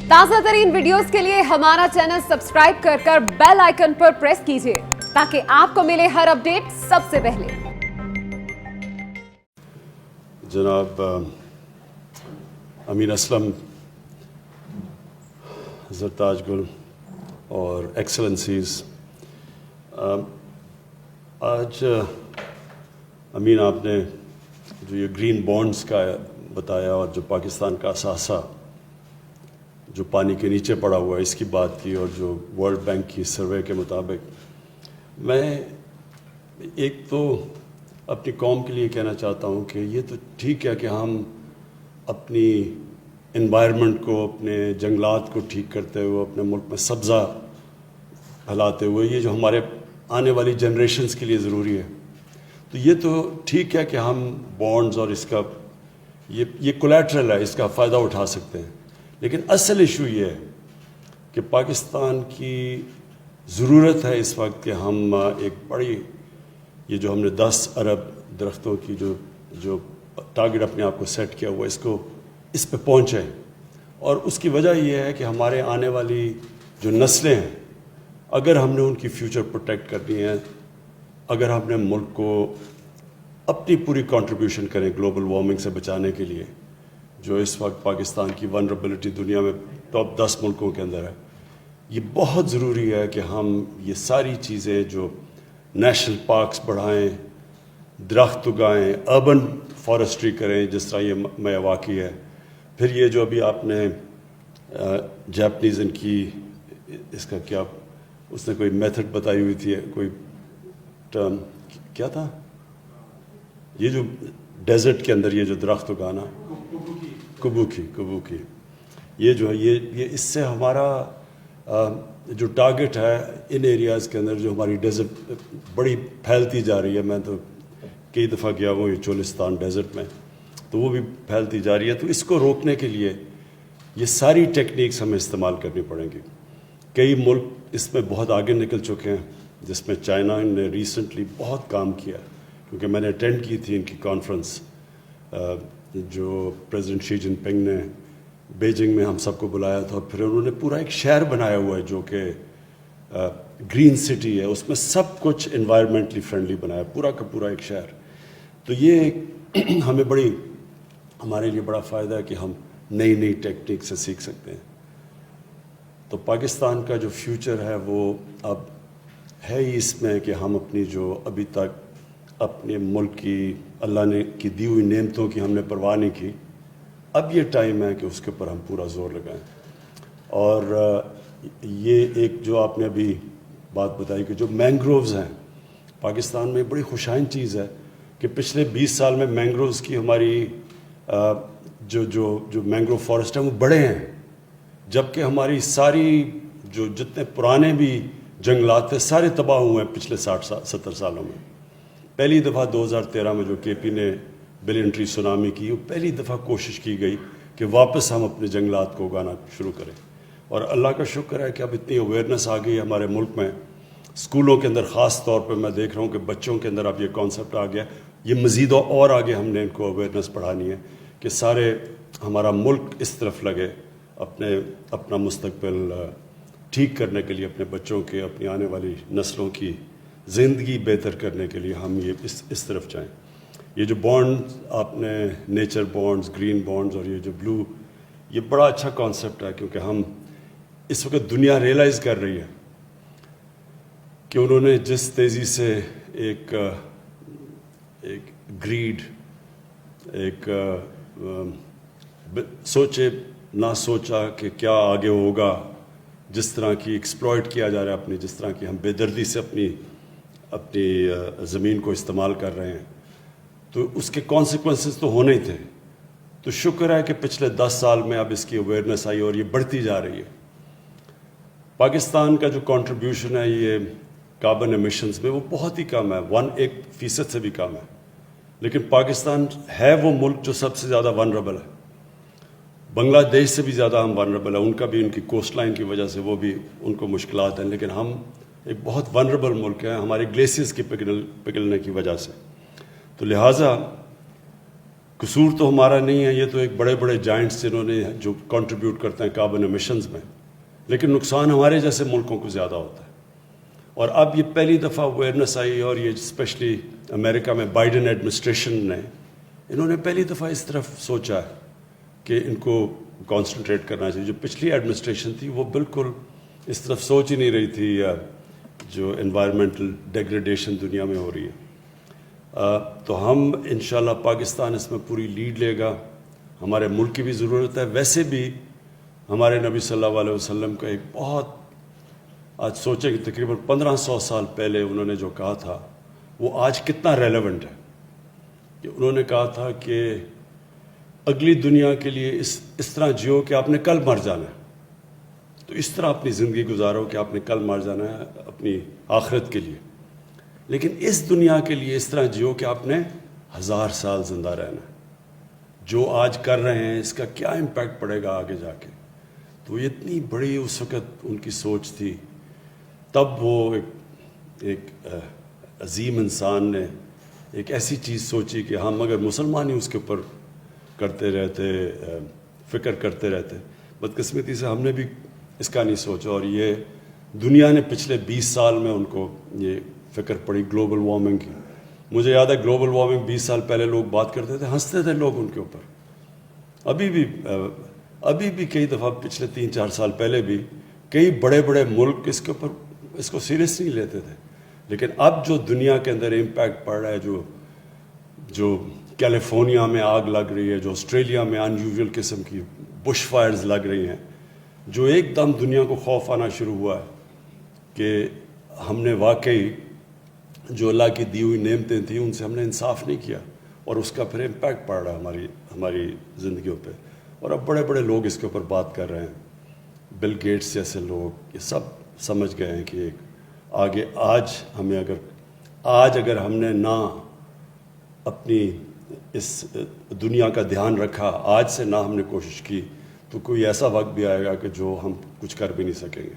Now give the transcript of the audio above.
ताज़ा तरीन वीडियोस के लिए हमारा चैनल सब्सक्राइब कर बेल आइकन पर प्रेस कीजिए ताकि आपको मिले हर अपडेट सबसे पहले। जनाब अमीन असलम, ज़रताज गुल और एक्सेलेंसीज़, आज अमीन आपने जो ये ग्रीन बॉन्ड्स का बताया और जो पाकिस्तान का असासा जो पानी के नीचे पड़ा हुआ है इसकी बात की, और जो वर्ल्ड बैंक की सर्वे के मुताबिक मैं एक तो अपनी कौम के लिए कहना चाहता हूँ कि ये तो ठीक है कि हम अपनी एनवायरनमेंट को, अपने जंगलात को ठीक करते हुए, अपने मुल्क में सब्ज़ा फैलाते हुए, ये जो हमारे आने वाली जनरेशन्स के लिए ज़रूरी है, तो ये तो ठीक है कि हम बॉन्ड्स और इसका ये कोलैटरल है, इसका फ़ायदा उठा सकते हैं। लेकिन असल इशू ये है कि पाकिस्तान की ज़रूरत है इस वक्त कि हम एक बड़ी, ये जो हमने 10 अरब दरख्तों की जो टारगेट अपने आप को सेट किया हुआ, इस पे पहुँचे। और उसकी वजह यह है कि हमारे आने वाली जो नस्लें हैं, अगर हमने उनकी फ्यूचर प्रोटेक्ट करनी है, अगर हमने मुल्क को अपनी पूरी कंट्रीब्यूशन करें ग्लोबल वार्मिंग से बचाने के लिए, जो इस वक्त पाकिस्तान की वनरेबिलिटी दुनिया में टॉप 10 मुल्कों के अंदर है, ये बहुत ज़रूरी है कि हम ये सारी चीज़ें, जो नेशनल पार्क्स बढ़ाएं, दरख्त उगाएं, अर्बन फॉरेस्ट्री करें जिस तरह ये मियावाकी है। फिर ये जो अभी आपने जापानीज़ इनकी इसका क्या, उसने कोई मेथड बताई हुई थी, कोई टर्म क्या था, ये जो डेजर्ट के अंदर ये जो दरख्त उगाना, कबूकी, ये जो है ये इससे हमारा जो टारगेट है इन एरियाज़ के अंदर, जो हमारी डेजर्ट बड़ी फैलती जा रही है। मैं तो कई दफ़ा गया हूँ ये चोलिस्तान डेजर्ट में, तो वो भी फैलती जा रही है। तो इसको रोकने के लिए ये सारी टेक्निक्स हमें इस्तेमाल करनी पड़ेंगी। कई मुल्क इसमें बहुत आगे निकल चुके हैं, जिसमें चाइना ने रिसेंटली बहुत काम किया, क्योंकि मैंने अटेंड की थी इनकी कॉन्फ्रेंस, जो प्रेसिडेंट शी जिनपिंग ने बीजिंग में हम सबको बुलाया था। और फिर उन्होंने पूरा एक शहर बनाया हुआ है जो कि ग्रीन सिटी है, उसमें सब कुछ इन्वायरमेंटली फ्रेंडली बनाया, पूरा का पूरा एक शहर। तो ये हमें हमारे लिए बड़ा फ़ायदा है कि हम नई नई टेक्निक से सीख सकते हैं। तो पाकिस्तान का जो फ्यूचर है वो अब है ही इसमें कि हम अपनी जो अभी तक अपने मुल्क की अल्लाह ने की दी हुई नेमतों की हमने परवाह नहीं की, अब ये टाइम है कि उसके ऊपर हम पूरा जोर लगाएं। और ये एक जो आपने अभी बात बताई कि जो मैंग्रोव्स हैं पाकिस्तान में, बड़ी खुशाइन चीज़ है कि पिछले 20 साल में मैंग्रोव्स की हमारी जो मैंग्रोव फॉरेस्ट हैं वो बड़े हैं, जबकि हमारी सारी जो जितने पुराने भी जंगलात थे सारे तबाह हुए हैं पिछले 60-70 सालों में। पहली दफ़ा 2013 में जो केपी ने बिलियन ट्री सुनामी की, वो पहली दफ़ा कोशिश की गई कि वापस हम अपने जंगलात को उगाना शुरू करें। और अल्लाह का शुक्र है कि अब इतनी अवेयरनेस आ गई है हमारे मुल्क में, स्कूलों के अंदर ख़ास तौर पर मैं देख रहा हूँ कि बच्चों के अंदर अब ये कॉन्सेप्ट आ गया। ये मज़ीद और आगे हमने इनको अवेयरनेस बढ़ानी है कि सारे हमारा मुल्क इस तरफ लगे, अपना मुस्तकबिल ठीक करने के लिए, अपने बच्चों के, अपनी आने वाली नस्लों की ज़िंदगी बेहतर करने के लिए हम ये इस तरफ जाएं। ये जो बॉन्ड आपने नेचर बॉन्ड्स, ग्रीन बॉन्ड्स और ये जो ब्लू, ये बड़ा अच्छा कॉन्सेप्ट है, क्योंकि हम इस वक्त दुनिया रियलाइज़ कर रही है कि उन्होंने जिस तेज़ी से एक ग्रीड, सोचे ना सोचा कि क्या आगे होगा, जिस तरह की एक्सप्लॉइट किया जा रहा है अपनी, जिस तरह की हम बेदर्दी से अपनी ज़मीन को इस्तेमाल कर रहे हैं, तो उसके कॉन्सिक्वेंसेस तो होने ही थे। तो शुक्र है कि पिछले 10 साल में अब इसकी अवेयरनेस आई और ये बढ़ती जा रही है। पाकिस्तान का जो कंट्रीब्यूशन है ये कार्बन एमिशंस में, वो बहुत ही कम है, 1% से भी कम है। लेकिन पाकिस्तान है वो मुल्क जो सबसे ज़्यादा वनरेबल है। बांग्लादेश से भी ज़्यादा हम वनरेबल है, उनका भी उनकी कोस्ट लाइन की वजह से वो भी उनको मुश्किलात हैं, लेकिन हम एक बहुत वनरेबल मुल्क है हमारे ग्लेशियर्स की पिघलने की वजह से। तो लिहाजा قصور تو ہمارا نہیں ہے, یہ تو ایک بڑے بڑے جائنٹس جنہوں نے جو کنٹریبیوٹ کرتے ہیں کاربن ایمیشنز میں, لیکن نقصان ہمارے جیسے ملکوں کو زیادہ ہوتا ہے. اور اب یہ پہلی دفعہ اویئرنیس آئی, اور یہ اسپیشلی امریکہ میں بائیڈن ایڈمنسٹریشن نے, انہوں نے پہلی دفعہ اس طرف سوچا ہے کہ ان کو کانسنٹریٹ کرنا چاہیے. جو پچھلی ایڈمنسٹریشن تھی وہ بالکل اس طرف سوچ ہی نہیں رہی تھی, جو انوائرمنٹل ڈیگریڈیشن دنیا میں ہو رہی ہے. تو ہم انشاءاللہ پاکستان اس میں پوری لیڈ لے گا, ہمارے ملک کی بھی ضرورت ہے. ویسے بھی ہمارے نبی صلی اللہ علیہ وسلم کا ایک بہت, آج سوچیں کہ تقریباً 1500 سال پہلے انہوں نے جو کہا تھا وہ آج کتنا ریلیونٹ ہے. کہ انہوں نے کہا تھا کہ اگلی دنیا کے لیے اس طرح جیو کہ آپ نے کل مر جانا ہے, تو اس طرح اپنی زندگی گزارو کہ آپ نے کل مر جانا ہے اپنی آخرت کے لیے. لیکن اس دنیا کے لیے اس طرح جیو کہ آپ نے 1000 سال زندہ رہنا ہے. جو آج کر رہے ہیں اس کا کیا امپیکٹ پڑے گا آگے جا کے. تو یہ اتنی بڑی اس وقت ان کی سوچ تھی. تب وہ ایک عظیم انسان نے ایک ایسی چیز سوچی کہ ہم اگر مسلمان ہی اس کے اوپر کرتے رہتے, فکر کرتے رہتے. بدقسمتی سے ہم نے بھی اس کا نہیں سوچا, اور یہ دنیا نے پچھلے 20 سال میں ان کو یہ فکر پڑی گلوبل وارمنگ کی. مجھے یاد ہے گلوبل وارمنگ 20 سال پہلے لوگ بات کرتے تھے, ہنستے تھے لوگ ان کے اوپر. ابھی بھی کئی دفعہ پچھلے 3-4 سال پہلے بھی کئی بڑے بڑے ملک اس کو سیریس نہیں لیتے تھے. لیکن اب جو دنیا کے اندر امپیکٹ پڑ رہا ہے, جو کیلیفورنیا میں آگ لگ رہی ہے, جو آسٹریلیا میں ان یوزول قسم کی بش فائرز لگ رہی ہیں, جو ایک دم دنیا کو خوف آنا شروع ہوا ہے کہ ہم نے واقعی جو اللہ کی دی ہوئی نعمتیں تھیں ان سے ہم نے انصاف نہیں کیا, اور اس کا پھر امپیکٹ پڑ رہا ہے ہماری زندگیوں پہ. اور اب بڑے بڑے لوگ اس کے اوپر بات کر رہے ہیں, بل گیٹس جیسے لوگ, یہ سب سمجھ گئے ہیں کہ ایک آگے آج اگر ہم نے نہ اپنی اس دنیا کا دھیان رکھا, آج سے نہ ہم نے کوشش کی, تو کوئی ایسا وقت بھی آئے گا کہ جو ہم کچھ کر بھی نہیں سکیں گے.